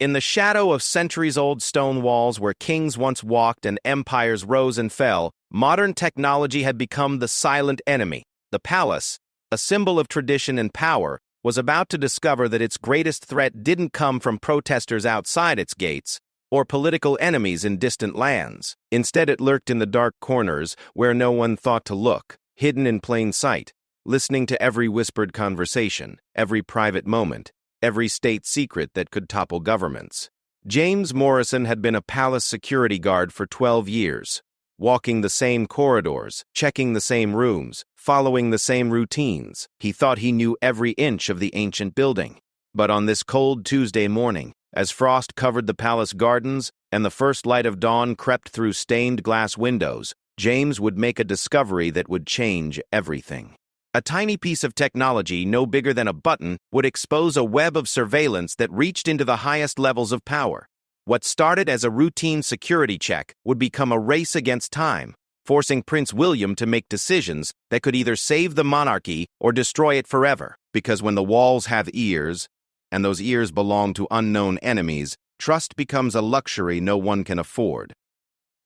In the shadow of centuries-old stone walls where kings once walked and empires rose and fell, modern technology had become the silent enemy. The palace, a symbol of tradition and power, was about to discover that its greatest threat didn't come from protesters outside its gates or political enemies in distant lands. Instead, it lurked in the dark corners where no one thought to look, hidden in plain sight, listening to every whispered conversation, every private moment, every state secret that could topple governments. James Morrison had been a palace security guard for 12 years, walking the same corridors, checking the same rooms, following the same routines. He thought he knew every inch of the ancient building. But on this cold Tuesday morning, as frost covered the palace gardens and the first light of dawn crept through stained glass windows, James would make a discovery that would change everything. A tiny piece of technology, no bigger than a button, would expose a web of surveillance that reached into the highest levels of power. What started as a routine security check would become a race against time, forcing Prince William to make decisions that could either save the monarchy or destroy it forever. Because when the walls have ears, and those ears belong to unknown enemies, trust becomes a luxury no one can afford.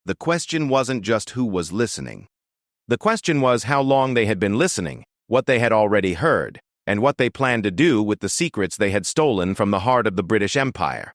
The question wasn't just who was listening. The question was how long they had been listening, what they had already heard, and what they planned to do with the secrets they had stolen from the heart of the British Empire.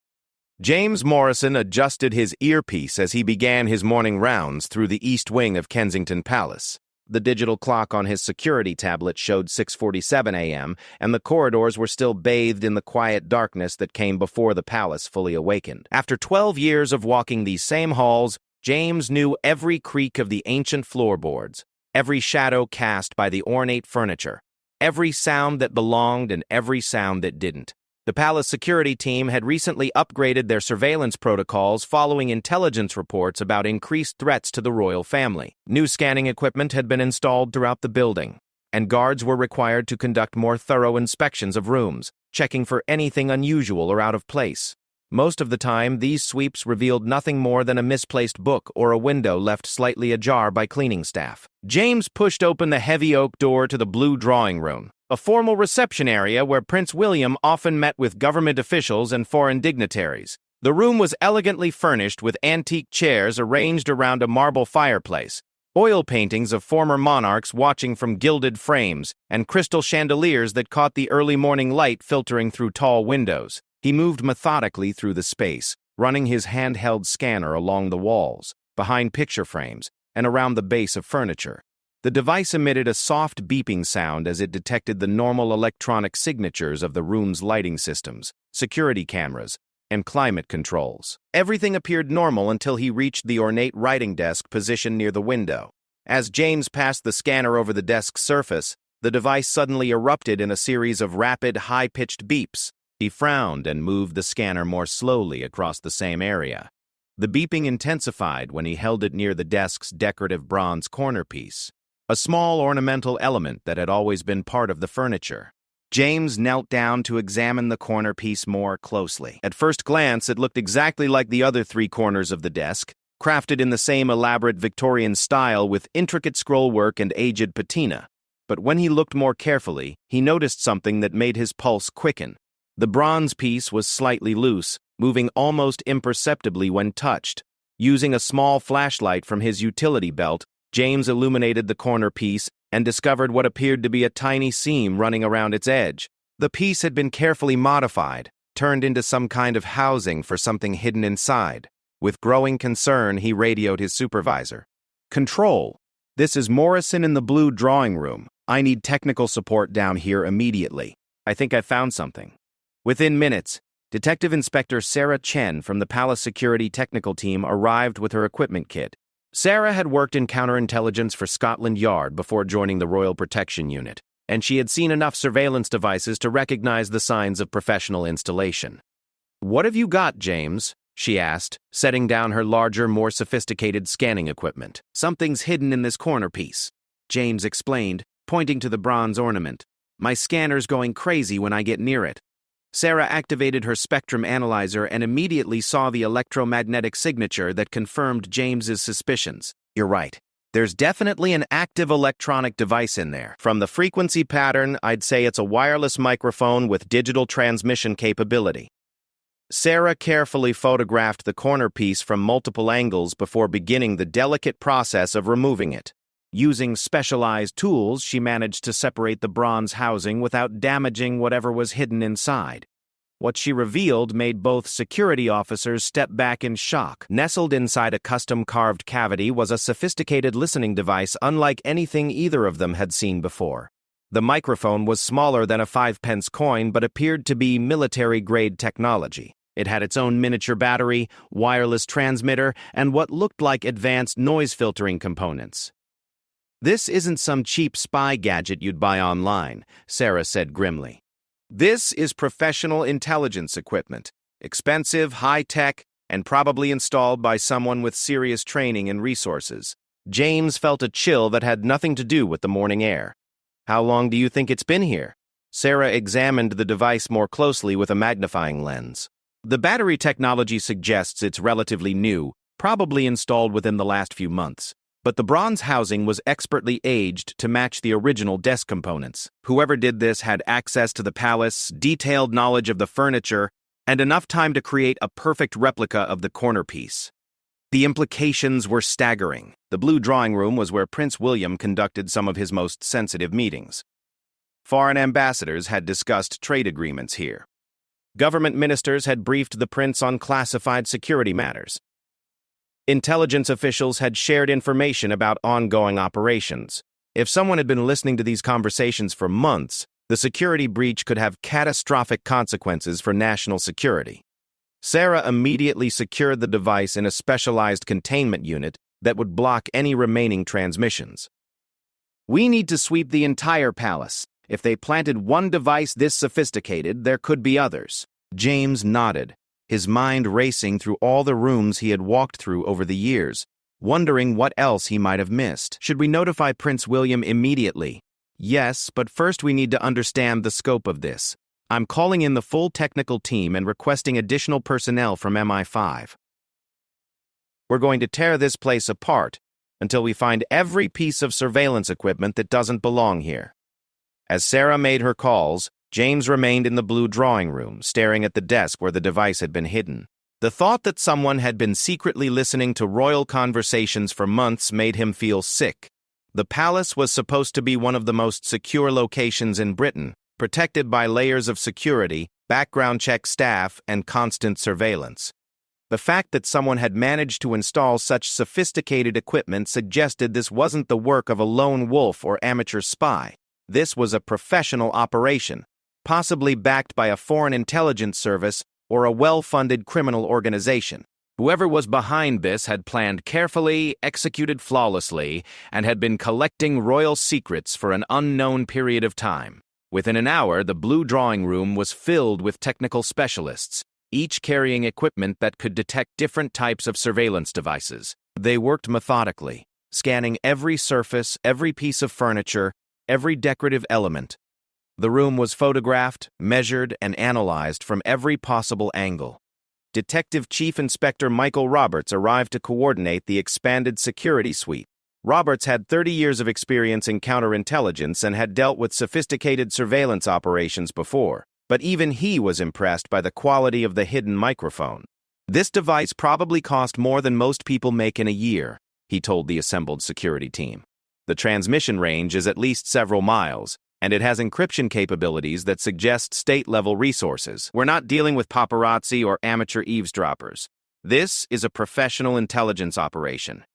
James Morrison adjusted his earpiece as he began his morning rounds through the east wing of Kensington Palace. The digital clock on his security tablet showed 6:47 a.m., and the corridors were still bathed in the quiet darkness that came before the palace fully awakened. After 12 years of walking these same halls, James knew every creak of the ancient floorboards, every shadow cast by the ornate furniture, every sound that belonged and every sound that didn't. The palace security team had recently upgraded their surveillance protocols following intelligence reports about increased threats to the royal family. New scanning equipment had been installed throughout the building, and guards were required to conduct more thorough inspections of rooms, checking for anything unusual or out of place. Most of the time, these sweeps revealed nothing more than a misplaced book or a window left slightly ajar by cleaning staff. James pushed open the heavy oak door to the blue drawing room, a formal reception area where Prince William often met with government officials and foreign dignitaries. The room was elegantly furnished with antique chairs arranged around a marble fireplace, oil paintings of former monarchs watching from gilded frames, and crystal chandeliers that caught the early morning light filtering through tall windows. He moved methodically through the space, running his handheld scanner along the walls, behind picture frames, and around the base of furniture. The device emitted a soft beeping sound as it detected the normal electronic signatures of the room's lighting systems, security cameras, and climate controls. Everything appeared normal until he reached the ornate writing desk positioned near the window. As James passed the scanner over the desk's surface, the device suddenly erupted in a series of rapid, high-pitched beeps. He frowned and moved the scanner more slowly across the same area. The beeping intensified when he held it near the desk's decorative bronze corner piece, a small ornamental element that had always been part of the furniture. James knelt down to examine the corner piece more closely. At first glance, it looked exactly like the other three corners of the desk, crafted in the same elaborate Victorian style with intricate scrollwork and aged patina. But when he looked more carefully, he noticed something that made his pulse quicken. The bronze piece was slightly loose, moving almost imperceptibly when touched. Using a small flashlight from his utility belt, James illuminated the corner piece and discovered what appeared to be a tiny seam running around its edge. The piece had been carefully modified, turned into some kind of housing for something hidden inside. With growing concern, he radioed his supervisor. "Control, this is Morrison in the blue drawing room. I need technical support down here immediately. I think I found something." Within minutes, Detective Inspector Sarah Chen from the Palace Security Technical Team arrived with her equipment kit. Sarah had worked in counterintelligence for Scotland Yard before joining the Royal Protection Unit, and she had seen enough surveillance devices to recognize the signs of professional installation. "What have you got, James?" she asked, setting down her larger, more sophisticated scanning equipment. "Something's hidden in this corner piece," James explained, pointing to the bronze ornament. "My scanner's going crazy when I get near it." Sarah activated her spectrum analyzer and immediately saw the electromagnetic signature that confirmed James's suspicions. "You're right. There's definitely an active electronic device in there. From the frequency pattern, I'd say it's a wireless microphone with digital transmission capability." Sarah carefully photographed the corner piece from multiple angles before beginning the delicate process of removing it. Using specialized tools, she managed to separate the bronze housing without damaging whatever was hidden inside. What she revealed made both security officers step back in shock. Nestled inside a custom-carved cavity was a sophisticated listening device unlike anything either of them had seen before. The microphone was smaller than a 5-pence coin but appeared to be military-grade technology. It had its own miniature battery, wireless transmitter, and what looked like advanced noise-filtering components. "This isn't some cheap spy gadget you'd buy online," Sarah said grimly. "This is professional intelligence equipment, expensive, high-tech, and probably installed by someone with serious training and resources." James felt a chill that had nothing to do with the morning air. "How long do you think it's been here?" Sarah examined the device more closely with a magnifying lens. The battery technology suggests it's relatively new, probably installed within the last few months. But the bronze housing was expertly aged to match the original desk components. Whoever did this had access to the palace, detailed knowledge of the furniture, and enough time to create a perfect replica of the corner piece. The implications were staggering. The blue drawing room was where Prince William conducted some of his most sensitive meetings. Foreign ambassadors had discussed trade agreements here. Government ministers had briefed the prince on classified security matters. Intelligence officials had shared information about ongoing operations. If someone had been listening to these conversations for months, the security breach could have catastrophic consequences for national security. Sarah immediately secured the device in a specialized containment unit that would block any remaining transmissions. "We need to sweep the entire palace. If they planted one device this sophisticated, there could be others." James nodded, his mind racing through all the rooms he had walked through over the years, wondering what else he might have missed. "Should we notify Prince William immediately?" "Yes, but first we need to understand the scope of this. I'm calling in the full technical team and requesting additional personnel from MI5. We're going to tear this place apart until we find every piece of surveillance equipment that doesn't belong here." As Sarah made her calls, James remained in the blue drawing room, staring at the desk where the device had been hidden. The thought that someone had been secretly listening to royal conversations for months made him feel sick. The palace was supposed to be one of the most secure locations in Britain, protected by layers of security, background check staff, and constant surveillance. The fact that someone had managed to install such sophisticated equipment suggested this wasn't the work of a lone wolf or amateur spy. This was a professional operation, possibly backed by a foreign intelligence service or a well-funded criminal organization. Whoever was behind this had planned carefully, executed flawlessly, and had been collecting royal secrets for an unknown period of time. Within an hour, the blue drawing room was filled with technical specialists, each carrying equipment that could detect different types of surveillance devices. They worked methodically, scanning every surface, every piece of furniture, every decorative element. The room was photographed, measured, and analyzed from every possible angle. Detective Chief Inspector Michael Roberts arrived to coordinate the expanded security suite. Roberts had 30 years of experience in counterintelligence and had dealt with sophisticated surveillance operations before, but even he was impressed by the quality of the hidden microphone. "This device probably cost more than most people make in a year," he told the assembled security team. "The transmission range is at least several miles, and it has encryption capabilities that suggest state-level resources. We're not dealing with paparazzi or amateur eavesdroppers. This is a professional intelligence operation."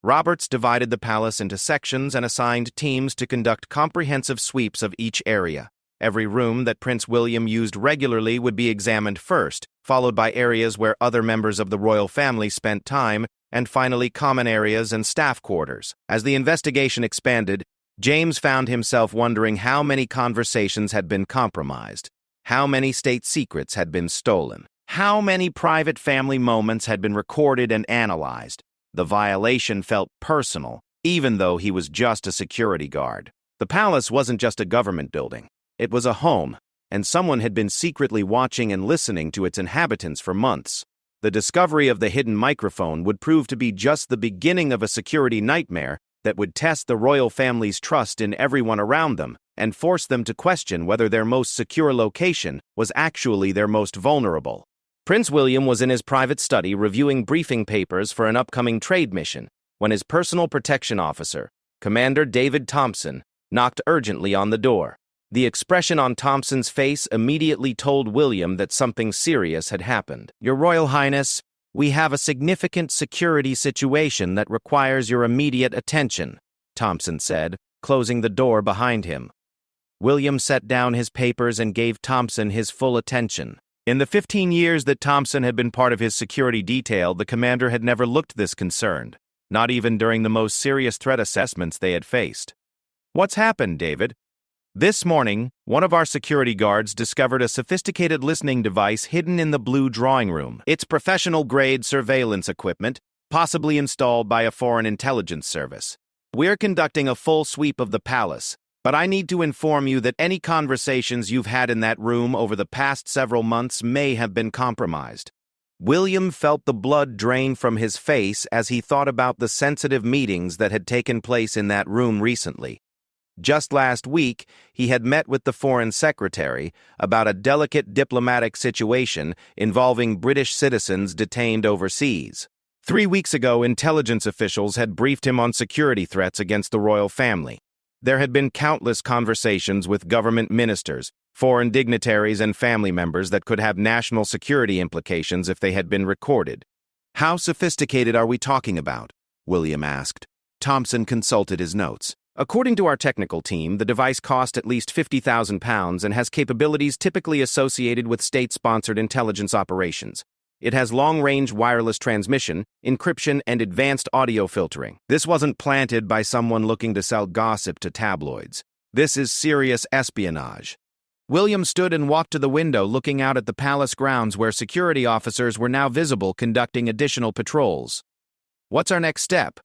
Roberts divided the palace into sections and assigned teams to conduct comprehensive sweeps of each area. Every room that Prince William used regularly would be examined first, followed by areas where other members of the royal family spent time, and finally common areas and staff quarters. As the investigation expanded, James found himself wondering how many conversations had been compromised, how many state secrets had been stolen, how many private family moments had been recorded and analyzed. The violation felt personal, even though he was just a security guard. The palace wasn't just a government building. It was a home, and someone had been secretly watching and listening to its inhabitants for months. The discovery of the hidden microphone would prove to be just the beginning of a security nightmare that would test the royal family's trust in everyone around them and force them to question whether their most secure location was actually their most vulnerable. Prince William was in his private study reviewing briefing papers for an upcoming trade mission when his personal protection officer, Commander David Thompson, knocked urgently on the door. The expression on Thompson's face immediately told William that something serious had happened. "Your Royal Highness, we have a significant security situation that requires your immediate attention," Thompson said, closing the door behind him. William set down his papers and gave Thompson his full attention. In the 15 years that Thompson had been part of his security detail, the commander had never looked this concerned, not even during the most serious threat assessments they had faced. "What's happened, David?" "This morning, one of our security guards discovered a sophisticated listening device hidden in the blue drawing room. It's professional-grade surveillance equipment, possibly installed by a foreign intelligence service. We're conducting a full sweep of the palace, but I need to inform you that any conversations you've had in that room over the past several months may have been compromised." William felt the blood drain from his face as he thought about the sensitive meetings that had taken place in that room recently. Just last week, he had met with the Foreign Secretary about a delicate diplomatic situation involving British citizens detained overseas. 3 weeks ago, intelligence officials had briefed him on security threats against the royal family. There had been countless conversations with government ministers, foreign dignitaries, and family members that could have national security implications if they had been recorded. "How sophisticated are we talking about?" William asked. Thompson consulted his notes. "According to our technical team, the device cost at least £50,000 and has capabilities typically associated with state-sponsored intelligence operations. It has long-range wireless transmission, encryption, and advanced audio filtering. This wasn't planted by someone looking to sell gossip to tabloids. This is serious espionage." William stood and walked to the window, looking out at the palace grounds where security officers were now visible conducting additional patrols. "What's our next step?"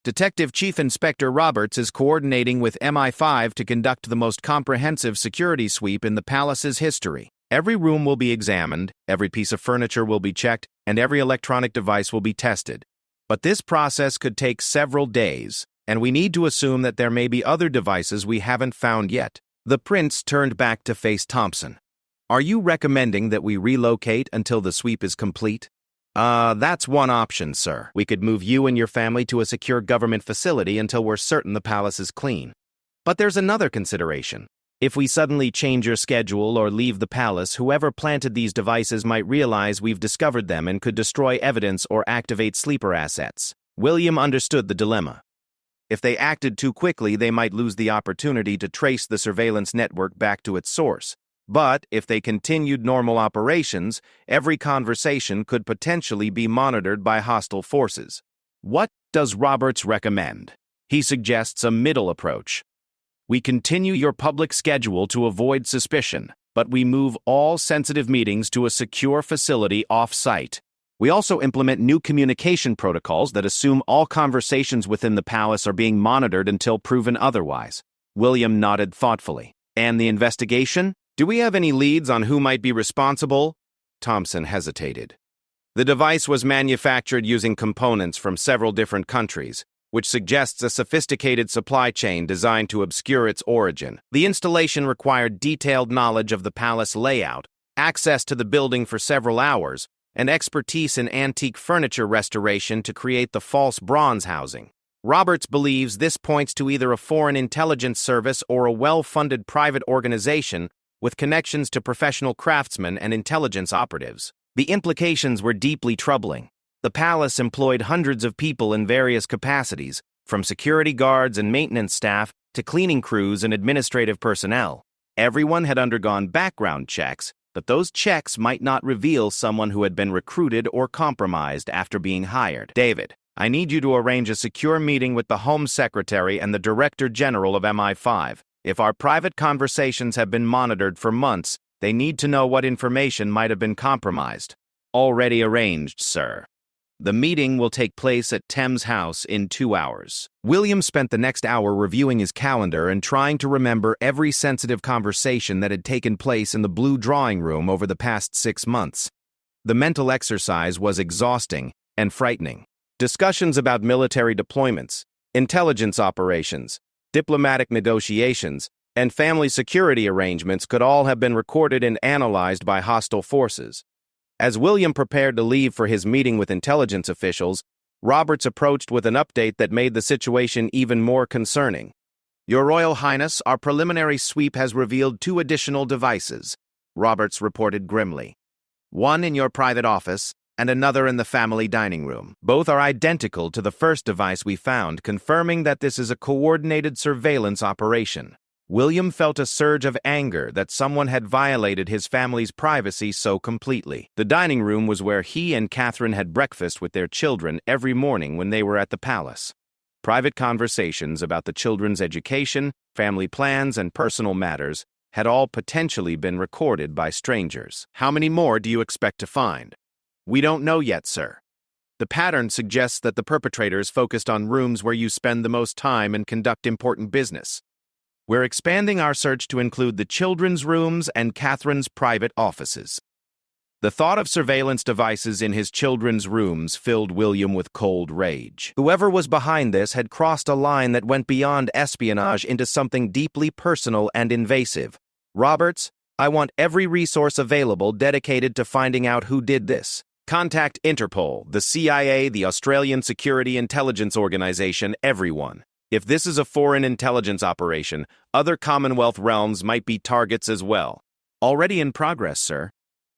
"Detective Chief Inspector Roberts is coordinating with MI5 to conduct the most comprehensive security sweep in the palace's history. Every room will be examined, every piece of furniture will be checked, and every electronic device will be tested. But this process could take several days, and we need to assume that there may be other devices we haven't found yet." The prince turned back to face Thompson. "Are you recommending that we relocate until the sweep is complete?" That's one option, sir. We could move you and your family to a secure government facility until we're certain the palace is clean. But there's another consideration. If we suddenly change your schedule or leave the palace, whoever planted these devices might realize we've discovered them and could destroy evidence or activate sleeper assets." William understood the dilemma. If they acted too quickly, they might lose the opportunity to trace the surveillance network back to its source. But if they continued normal operations, every conversation could potentially be monitored by hostile forces. What does Roberts recommend? He suggests a middle approach. "We continue your public schedule to avoid suspicion, but we move all sensitive meetings to a secure facility off-site. We also implement new communication protocols that assume all conversations within the palace are being monitored until proven otherwise." William nodded thoughtfully. "And the investigation? Do we have any leads on who might be responsible?" Thompson hesitated. "The device was manufactured using components from several different countries, which suggests a sophisticated supply chain designed to obscure its origin. The installation required detailed knowledge of the palace layout, access to the building for several hours, and expertise in antique furniture restoration to create the false bronze housing. Roberts believes this points to either a foreign intelligence service or a well-funded private organization with connections to professional craftsmen and intelligence operatives. The implications were deeply troubling. The palace employed hundreds of people in various capacities, from security guards and maintenance staff to cleaning crews and administrative personnel. Everyone had undergone background checks, but those checks might not reveal someone who had been recruited or compromised after being hired. "David, I need you to arrange a secure meeting with the Home Secretary and the Director General of MI5. If our private conversations have been monitored for months, they need to know what information might have been compromised." "Already arranged, sir." The meeting will take place at Thames House in 2 hours. William spent the next hour reviewing his calendar and trying to remember every sensitive conversation that had taken place in the blue drawing room over the past 6 months. The mental exercise was exhausting and frightening. Discussions about military deployments, intelligence operations, diplomatic negotiations, and family security arrangements could all have been recorded and analyzed by hostile forces. As William prepared to leave for his meeting with intelligence officials, Roberts approached with an update that made the situation even more concerning. "Your Royal Highness, our preliminary sweep has revealed 2 additional devices," Roberts reported grimly. "One in your private office, and another in the family dining room. Both are identical to the first device we found, confirming that this is a coordinated surveillance operation." William felt a surge of anger that someone had violated his family's privacy so completely. The dining room was where he and Catherine had breakfast with their children every morning when they were at the palace. Private conversations about the children's education, family plans, and personal matters had all potentially been recorded by strangers. "How many more do you expect to find?" "We don't know yet, sir. The pattern suggests that the perpetrators focused on rooms where you spend the most time and conduct important business. We're expanding our search to include the children's rooms and Catherine's private offices." The thought of surveillance devices in his children's rooms filled William with cold rage. Whoever was behind this had crossed a line that went beyond espionage into something deeply personal and invasive. "Roberts, I want every resource available dedicated to finding out who did this. Contact Interpol, the CIA, the Australian Security Intelligence Organization, everyone. If this is a foreign intelligence operation, other Commonwealth realms might be targets as well." "Already in progress, sir.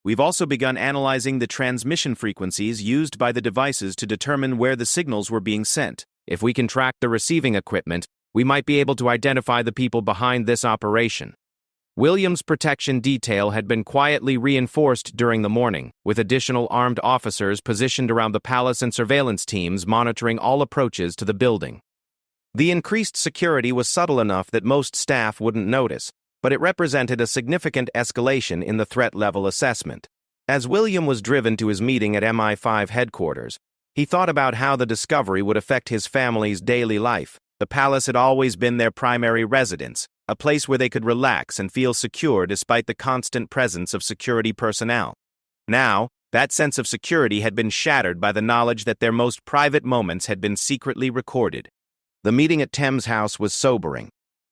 We've also begun analyzing the transmission frequencies used by the devices to determine where the signals were being sent. If we can track the receiving equipment, we might be able to identify the people behind this operation." William's protection detail had been quietly reinforced during the morning, with additional armed officers positioned around the palace and surveillance teams monitoring all approaches to the building. The increased security was subtle enough that most staff wouldn't notice, but it represented a significant escalation in the threat level assessment. As William was driven to his meeting at MI5 headquarters, he thought about how the discovery would affect his family's daily life. The palace had always been their primary residence, a place where they could relax and feel secure despite the constant presence of security personnel. Now, that sense of security had been shattered by the knowledge that their most private moments had been secretly recorded. The meeting at Thames House was sobering.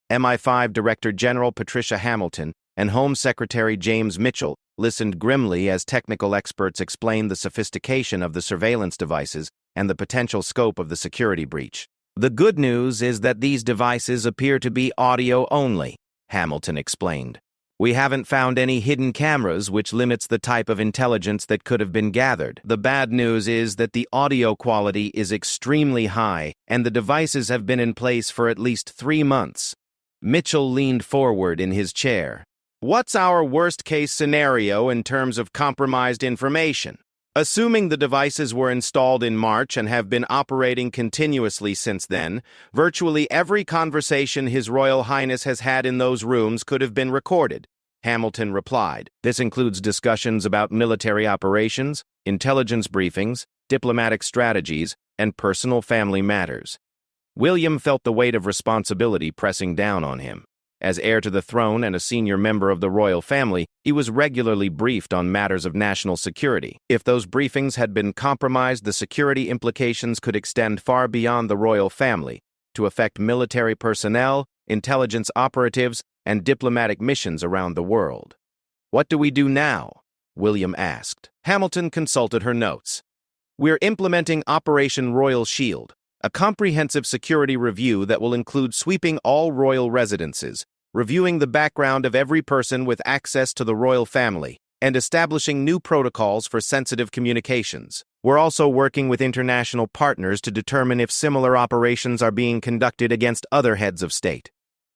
MI5 Director General Patricia Hamilton and Home Secretary James Mitchell listened grimly as technical experts explained the sophistication of the surveillance devices and the potential scope of the security breach. "The good news is that these devices appear to be audio only," Hamilton explained. "We haven't found any hidden cameras, which limits the type of intelligence that could have been gathered. The bad news is that the audio quality is extremely high, and the devices have been in place for at least 3 months. Mitchell leaned forward in his chair. "What's our worst-case scenario in terms of compromised information? Assuming the devices were installed in March and have been operating continuously since then, virtually every conversation His Royal Highness has had in those rooms could have been recorded," Hamilton replied. "This includes discussions about military operations, intelligence briefings, diplomatic strategies, and personal family matters." William felt the weight of responsibility pressing down on him. As heir to the throne and a senior member of the royal family, he was regularly briefed on matters of national security. If those briefings had been compromised, the security implications could extend far beyond the royal family, to affect military personnel, intelligence operatives, and diplomatic missions around the world. "What do we do now?" William asked. Hamilton consulted her notes. "We're implementing Operation Royal Shield, a comprehensive security review that will include sweeping all royal residences, reviewing the background of every person with access to the royal family, and establishing new protocols for sensitive communications. We're also working with international partners to determine if similar operations are being conducted against other heads of state."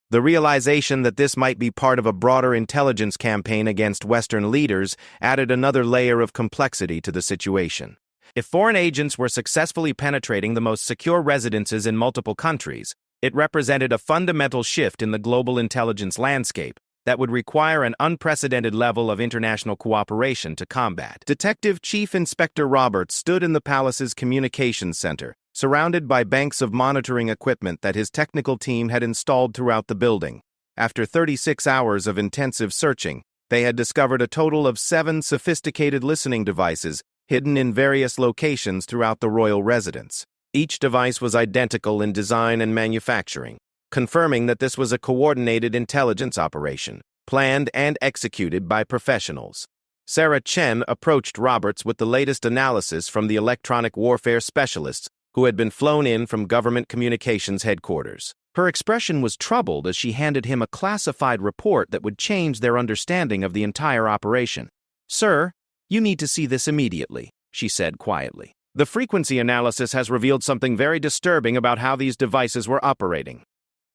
The realization that this might be part of a broader intelligence campaign against Western leaders added another layer of complexity to the situation. If foreign agents were successfully penetrating the most secure residences in multiple countries, it represented a fundamental shift in the global intelligence landscape that would require an unprecedented level of international cooperation to combat. Detective Chief Inspector Roberts stood in the palace's communications center, surrounded by banks of monitoring equipment that his technical team had installed throughout the building. After 36 hours of intensive searching, they had discovered a total of 7 sophisticated listening devices hidden in various locations throughout the royal residence. Each device was identical in design and manufacturing, confirming that this was a coordinated intelligence operation, planned and executed by professionals. Sarah Chen approached Roberts with the latest analysis from the electronic warfare specialists who had been flown in from government communications headquarters. Her expression was troubled as she handed him a classified report that would change their understanding of the entire operation. "Sir, you need to see this immediately," she said quietly. "The frequency analysis has revealed something very disturbing about how these devices were operating."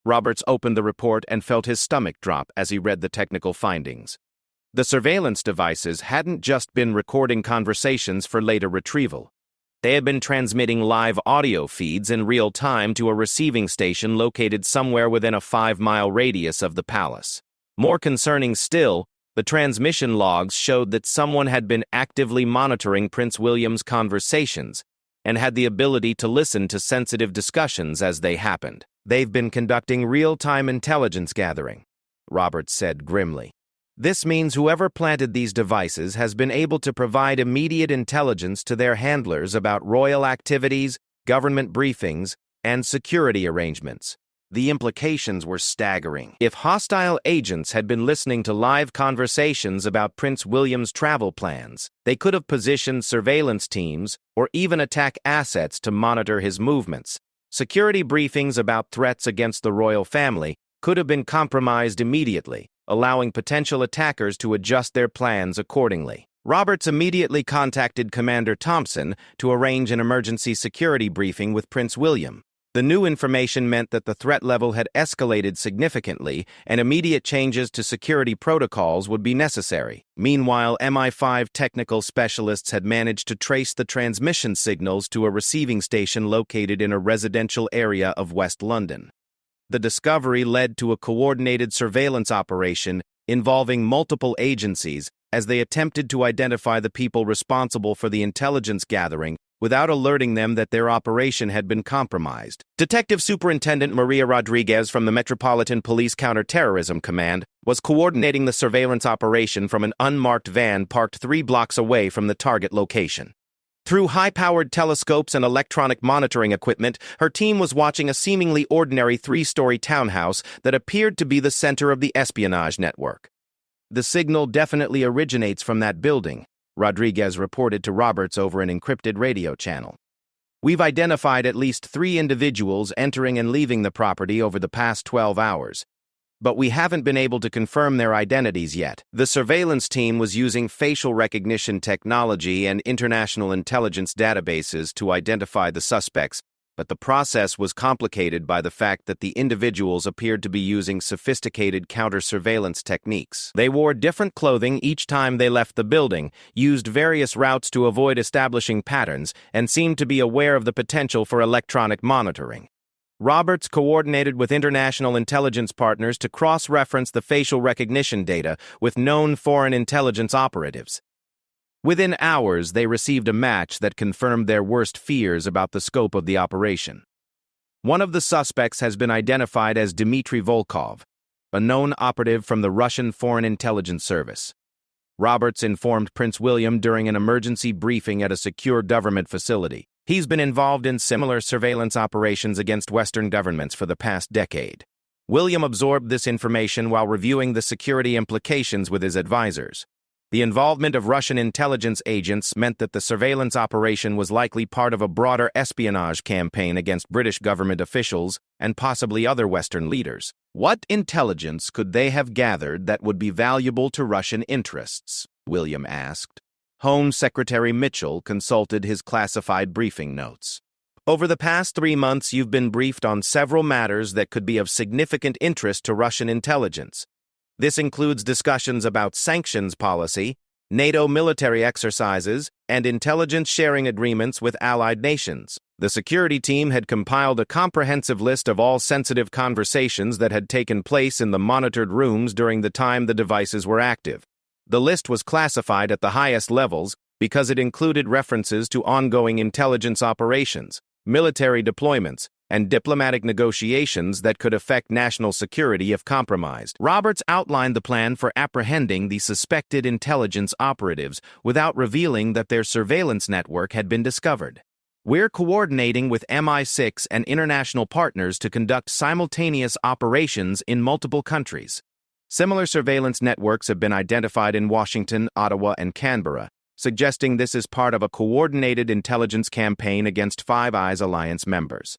Roberts opened the report and felt his stomach drop as he read the technical findings. The surveillance devices hadn't just been recording conversations for later retrieval. They had been transmitting live audio feeds in real time to a receiving station located somewhere within a 5-mile radius of the palace. More concerning still, the transmission logs showed that someone had been actively monitoring Prince William's conversations and had the ability to listen to sensitive discussions as they happened. "They've been conducting real-time intelligence gathering," Roberts said grimly. "This means whoever planted these devices has been able to provide immediate intelligence to their handlers about royal activities, government briefings, and security arrangements." The implications were staggering. If hostile agents had been listening to live conversations about Prince William's travel plans, they could have positioned surveillance teams or even attack assets to monitor his movements. Security briefings about threats against the royal family could have been compromised immediately, allowing potential attackers to adjust their plans accordingly. Roberts immediately contacted Commander Thompson to arrange an emergency security briefing with Prince William. The new information meant that the threat level had escalated significantly and immediate changes to security protocols would be necessary. Meanwhile, MI5 technical specialists had managed to trace the transmission signals to a receiving station located in a residential area of West London. The discovery led to a coordinated surveillance operation involving multiple agencies as they attempted to identify the people responsible for the intelligence gathering without alerting them that their operation had been compromised. Detective Superintendent Maria Rodriguez from the Metropolitan Police Counterterrorism Command was coordinating the surveillance operation from an unmarked van parked 3 blocks away from the target location. Through high-powered telescopes and electronic monitoring equipment, her team was watching a seemingly ordinary 3-story townhouse that appeared to be the center of the espionage network. "The signal definitely originates from that building," Rodriguez reported to Roberts over an encrypted radio channel. "We've identified at least 3 individuals entering and leaving the property over the past 12 hours. But we haven't been able to confirm their identities yet." The surveillance team was using facial recognition technology and international intelligence databases to identify the suspects, but the process was complicated by the fact that the individuals appeared to be using sophisticated counter-surveillance techniques. They wore different clothing each time they left the building, used various routes to avoid establishing patterns, and seemed to be aware of the potential for electronic monitoring. Roberts coordinated with international intelligence partners to cross-reference the facial recognition data with known foreign intelligence operatives. Within hours, they received a match that confirmed their worst fears about the scope of the operation. One of the suspects has been identified as Dmitry Volkov, a known operative from the Russian Foreign Intelligence Service. Roberts informed Prince William during an emergency briefing at a secure government facility. He's been involved in similar surveillance operations against Western governments for the past decade. William absorbed this information while reviewing the security implications with his advisors. The involvement of Russian intelligence agents meant that the surveillance operation was likely part of a broader espionage campaign against British government officials and possibly other Western leaders. What intelligence could they have gathered that would be valuable to Russian interests? William asked. Home Secretary Mitchell consulted his classified briefing notes. "Over the past 3 months, you've been briefed on several matters that could be of significant interest to Russian intelligence. This includes discussions about sanctions policy, NATO military exercises, and intelligence sharing agreements with allied nations." The security team had compiled a comprehensive list of all sensitive conversations that had taken place in the monitored rooms during the time the devices were active. The list was classified at the highest levels because it included references to ongoing intelligence operations, military deployments, and diplomatic negotiations that could affect national security if compromised. Roberts outlined the plan for apprehending the suspected intelligence operatives without revealing that their surveillance network had been discovered. "We're coordinating with MI6 and international partners to conduct simultaneous operations in multiple countries. Similar surveillance networks have been identified in Washington, Ottawa, and Canberra, suggesting this is part of a coordinated intelligence campaign against Five Eyes Alliance members.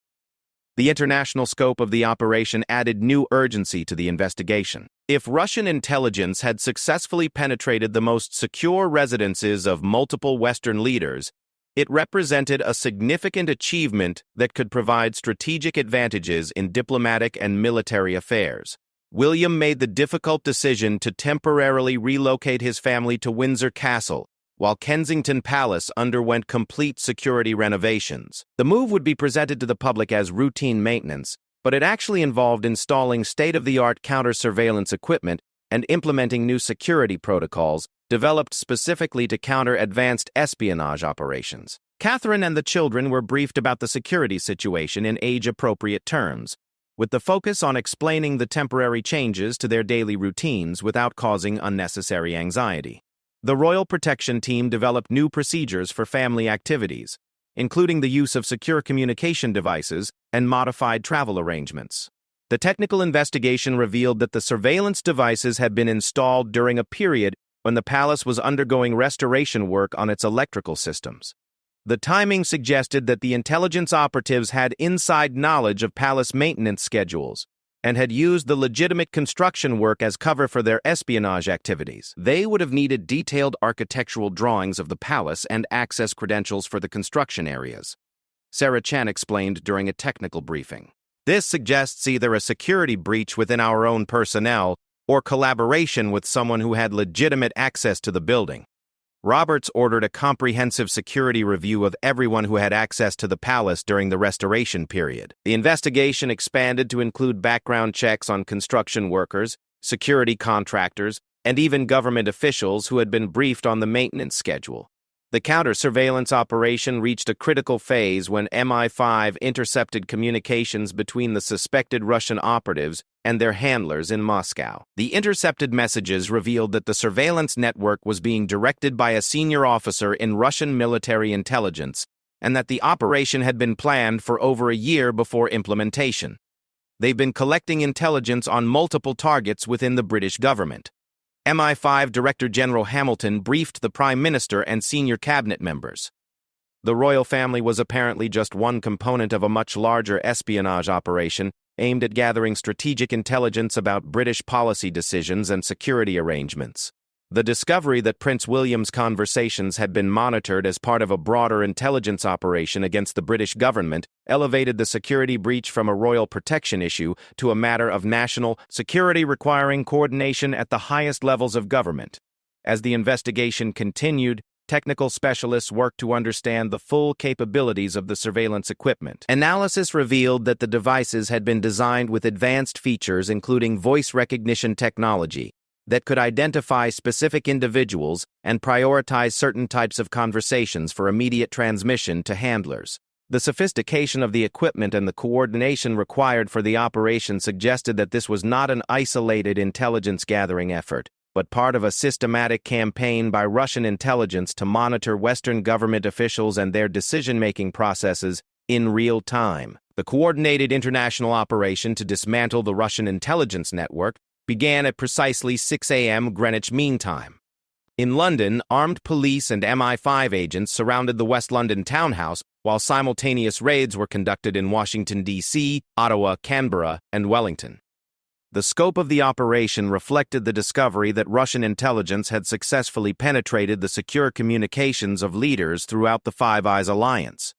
The international scope of the operation added new urgency to the investigation. If Russian intelligence had successfully penetrated the most secure residences of multiple Western leaders, it represented a significant achievement that could provide strategic advantages in diplomatic and military affairs. William made the difficult decision to temporarily relocate his family to Windsor Castle, while Kensington Palace underwent complete security renovations. The move would be presented to the public as routine maintenance, but it actually involved installing state-of-the-art counter-surveillance equipment and implementing new security protocols developed specifically to counter advanced espionage operations. Catherine and the children were briefed about the security situation in age-appropriate terms, with the focus on explaining the temporary changes to their daily routines without causing unnecessary anxiety. The Royal Protection Team developed new procedures for family activities, including the use of secure communication devices and modified travel arrangements. The technical investigation revealed that the surveillance devices had been installed during a period when the palace was undergoing restoration work on its electrical systems. The timing suggested that the intelligence operatives had inside knowledge of palace maintenance schedules and had used the legitimate construction work as cover for their espionage activities. They would have needed detailed architectural drawings of the palace and access credentials for the construction areas, Sarah Chan explained during a technical briefing. This suggests either a security breach within our own personnel or collaboration with someone who had legitimate access to the building. Roberts ordered a comprehensive security review of everyone who had access to the palace during the restoration period. The investigation expanded to include background checks on construction workers, security contractors, and even government officials who had been briefed on the maintenance schedule. The counter-surveillance operation reached a critical phase when MI5 intercepted communications between the suspected Russian operatives and their handlers in Moscow. The intercepted messages revealed that the surveillance network was being directed by a senior officer in Russian military intelligence, and that the operation had been planned for over a year before implementation. They've been collecting intelligence on multiple targets within the British government. MI5 Director General Hamilton briefed the Prime Minister and senior cabinet members. The royal family was apparently just one component of a much larger espionage operation aimed at gathering strategic intelligence about British policy decisions and security arrangements. The discovery that Prince William's conversations had been monitored as part of a broader intelligence operation against the British government elevated the security breach from a royal protection issue to a matter of national security requiring coordination at the highest levels of government. As the investigation continued, technical specialists worked to understand the full capabilities of the surveillance equipment. Analysis revealed that the devices had been designed with advanced features including voice recognition technology that could identify specific individuals and prioritize certain types of conversations for immediate transmission to handlers. The sophistication of the equipment and the coordination required for the operation suggested that this was not an isolated intelligence-gathering effort, but part of a systematic campaign by Russian intelligence to monitor Western government officials and their decision-making processes in real time. The coordinated international operation to dismantle the Russian intelligence network began at precisely 6 a.m. Greenwich Mean Time. In London, armed police and MI5 agents surrounded the West London townhouse while simultaneous raids were conducted in Washington, D.C., Ottawa, Canberra, and Wellington. The scope of the operation reflected the discovery that Russian intelligence had successfully penetrated the secure communications of leaders throughout the Five Eyes Alliance.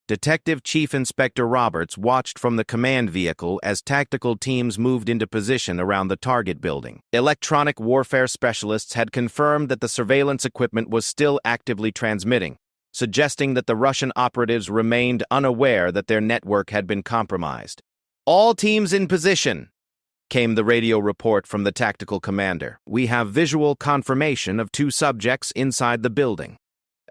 Detective Chief Inspector Roberts watched from the command vehicle as tactical teams moved into position around the target building. Electronic warfare specialists had confirmed that the surveillance equipment was still actively transmitting, suggesting that the Russian operatives remained unaware that their network had been compromised. "All teams in position," came the radio report from the tactical commander. "We have visual confirmation of 2 subjects inside the building.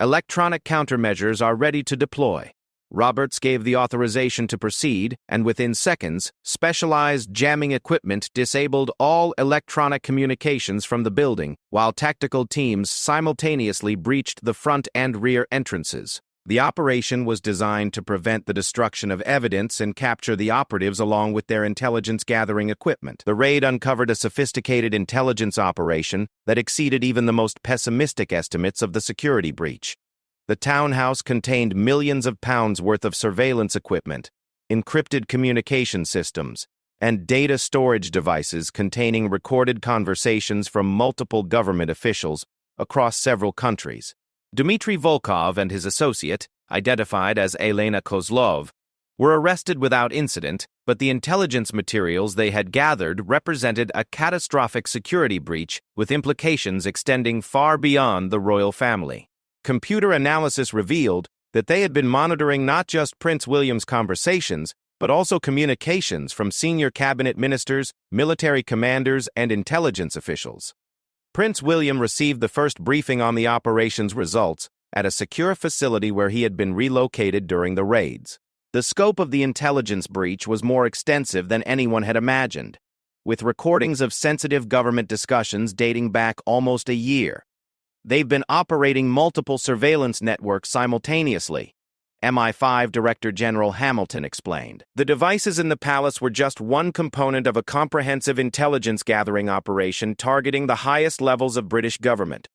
Electronic countermeasures are ready to deploy." Roberts gave the authorization to proceed, and within seconds, specialized jamming equipment disabled all electronic communications from the building, while tactical teams simultaneously breached the front and rear entrances. The operation was designed to prevent the destruction of evidence and capture the operatives along with their intelligence-gathering equipment. The raid uncovered a sophisticated intelligence operation that exceeded even the most pessimistic estimates of the security breach. The townhouse contained millions of pounds worth of surveillance equipment, encrypted communication systems, and data storage devices containing recorded conversations from multiple government officials across several countries. Dmitry Volkov and his associate, identified as Elena Kozlov, were arrested without incident, but the intelligence materials they had gathered represented a catastrophic security breach with implications extending far beyond the royal family. Computer analysis revealed that they had been monitoring not just Prince William's conversations, but also communications from senior cabinet ministers, military commanders, and intelligence officials. Prince William received the first briefing on the operation's results at a secure facility where he had been relocated during the raids. The scope of the intelligence breach was more extensive than anyone had imagined, with recordings of sensitive government discussions dating back almost a year. They've been operating multiple surveillance networks simultaneously, MI5 Director General Hamilton explained. The devices in the palace were just one component of a comprehensive intelligence-gathering operation targeting the highest levels of British government.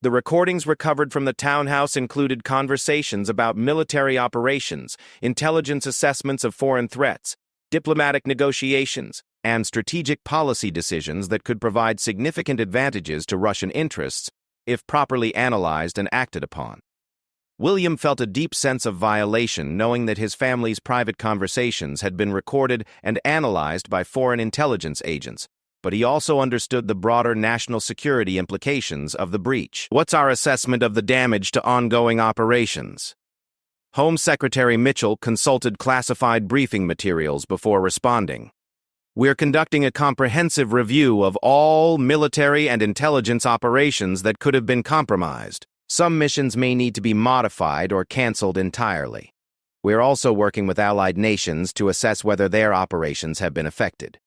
The recordings recovered from the townhouse included conversations about military operations, intelligence assessments of foreign threats, diplomatic negotiations, and strategic policy decisions that could provide significant advantages to Russian interests if properly analyzed and acted upon. William felt a deep sense of violation knowing that his family's private conversations had been recorded and analyzed by foreign intelligence agents, but he also understood the broader national security implications of the breach. What's our assessment of the damage to ongoing operations? Home Secretary Mitchell consulted classified briefing materials before responding. We're conducting a comprehensive review of all military and intelligence operations that could have been compromised. Some missions may need to be modified or canceled entirely. We're also working with allied nations to assess whether their operations have been affected.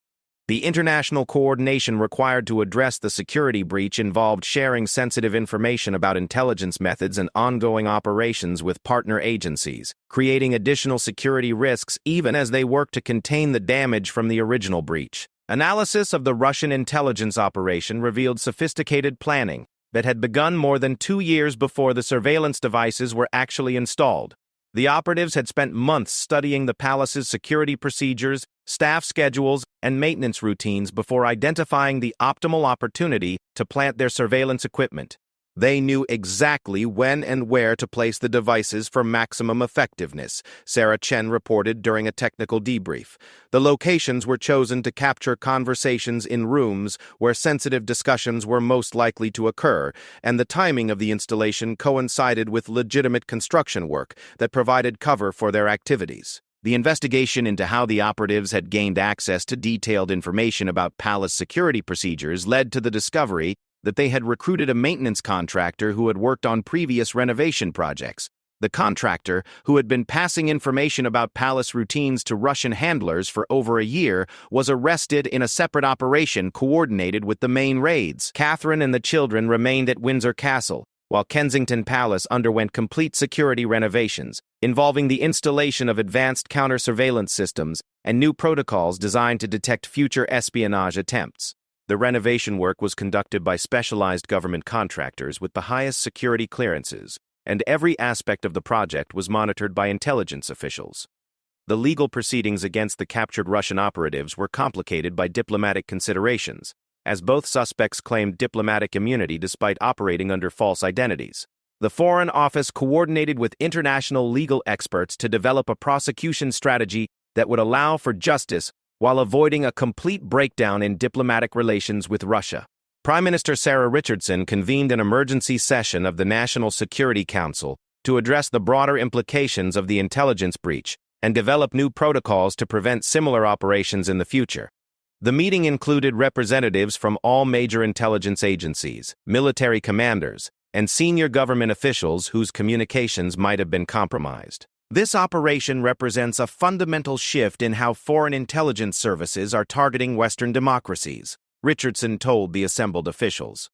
The international coordination required to address the security breach involved sharing sensitive information about intelligence methods and ongoing operations with partner agencies, creating additional security risks even as they work to contain the damage from the original breach. Analysis of the Russian intelligence operation revealed sophisticated planning that had begun more than 2 years before the surveillance devices were actually installed. The operatives had spent months studying the palace's security procedures, staff schedules, and maintenance routines before identifying the optimal opportunity to plant their surveillance equipment. They knew exactly when and where to place the devices for maximum effectiveness, Sarah Chen reported during a technical debrief. The locations were chosen to capture conversations in rooms where sensitive discussions were most likely to occur, and the timing of the installation coincided with legitimate construction work that provided cover for their activities. The investigation into how the operatives had gained access to detailed information about palace security procedures led to the discovery that they had recruited a maintenance contractor who had worked on previous renovation projects. The contractor, who had been passing information about palace routines to Russian handlers for over a year, was arrested in a separate operation coordinated with the main raids. Catherine and the children remained at Windsor Castle, while Kensington Palace underwent complete security renovations, involving the installation of advanced counter-surveillance systems and new protocols designed to detect future espionage attempts. The renovation work was conducted by specialized government contractors with the highest security clearances, and every aspect of the project was monitored by intelligence officials. The legal proceedings against the captured Russian operatives were complicated by diplomatic considerations, as both suspects claimed diplomatic immunity despite operating under false identities. The Foreign Office coordinated with international legal experts to develop a prosecution strategy that would allow for justice while avoiding a complete breakdown in diplomatic relations with Russia. Prime Minister Sarah Richardson convened an emergency session of the National Security Council to address the broader implications of the intelligence breach and develop new protocols to prevent similar operations in the future. The meeting included representatives from all major intelligence agencies, military commanders, and senior government officials whose communications might have been compromised. This operation represents a fundamental shift in how foreign intelligence services are targeting Western democracies, Richardson told the assembled officials.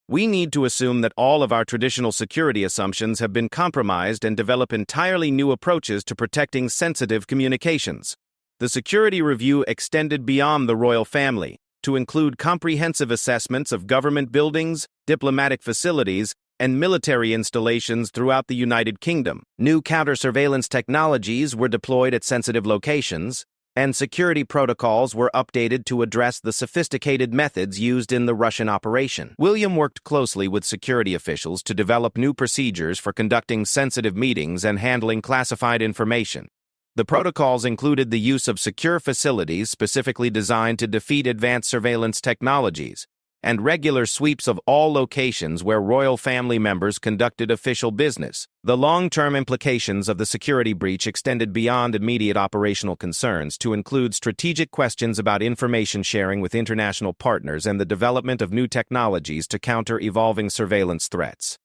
We need to assume that all of our traditional security assumptions have been compromised and develop entirely new approaches to protecting sensitive communications. The security review extended beyond the royal family to include comprehensive assessments of government buildings, diplomatic facilities, and military installations throughout the United Kingdom. New counter-surveillance technologies were deployed at sensitive locations, and security protocols were updated to address the sophisticated methods used in the Russian operation. William worked closely with security officials to develop new procedures for conducting sensitive meetings and handling classified information. The protocols included the use of secure facilities specifically designed to defeat advanced surveillance technologies, and regular sweeps of all locations where royal family members conducted official business. The long-term implications of the security breach extended beyond immediate operational concerns to include strategic questions about information sharing with international partners and the development of new technologies to counter evolving surveillance threats.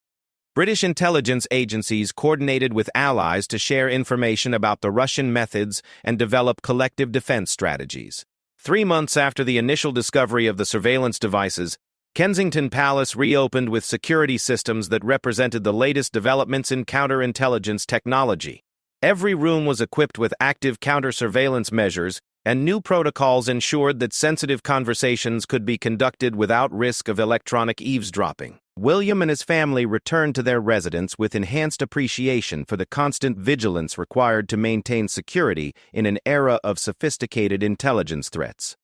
British intelligence agencies coordinated with allies to share information about the Russian methods and develop collective defense strategies. 3 months after the initial discovery of the surveillance devices, Kensington Palace reopened with security systems that represented the latest developments in counterintelligence technology. Every room was equipped with active counter-surveillance measures, and new protocols ensured that sensitive conversations could be conducted without risk of electronic eavesdropping. William and his family returned to their residence with enhanced appreciation for the constant vigilance required to maintain security in an era of sophisticated intelligence threats.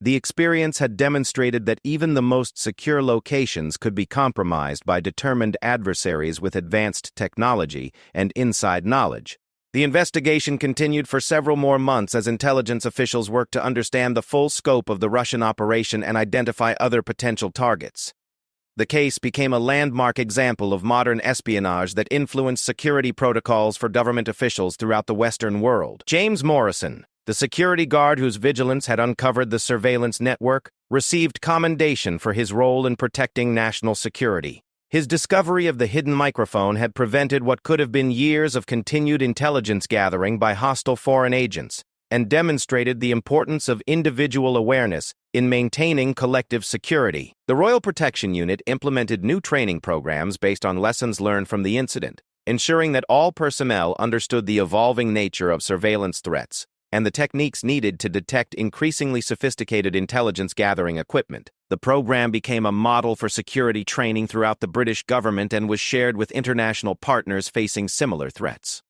The experience had demonstrated that even the most secure locations could be compromised by determined adversaries with advanced technology and inside knowledge. The investigation continued for several more months as intelligence officials worked to understand the full scope of the Russian operation and identify other potential targets. The case became a landmark example of modern espionage that influenced security protocols for government officials throughout the Western world. James Morrison, the security guard whose vigilance had uncovered the surveillance network, received commendation for his role in protecting national security. His discovery of the hidden microphone had prevented what could have been years of continued intelligence gathering by hostile foreign agents, and demonstrated the importance of individual awareness in maintaining collective security. The Royal Protection Unit implemented new training programs based on lessons learned from the incident, ensuring that all personnel understood the evolving nature of surveillance threats and the techniques needed to detect increasingly sophisticated intelligence-gathering equipment. The program became a model for security training throughout the British government and was shared with international partners facing similar threats.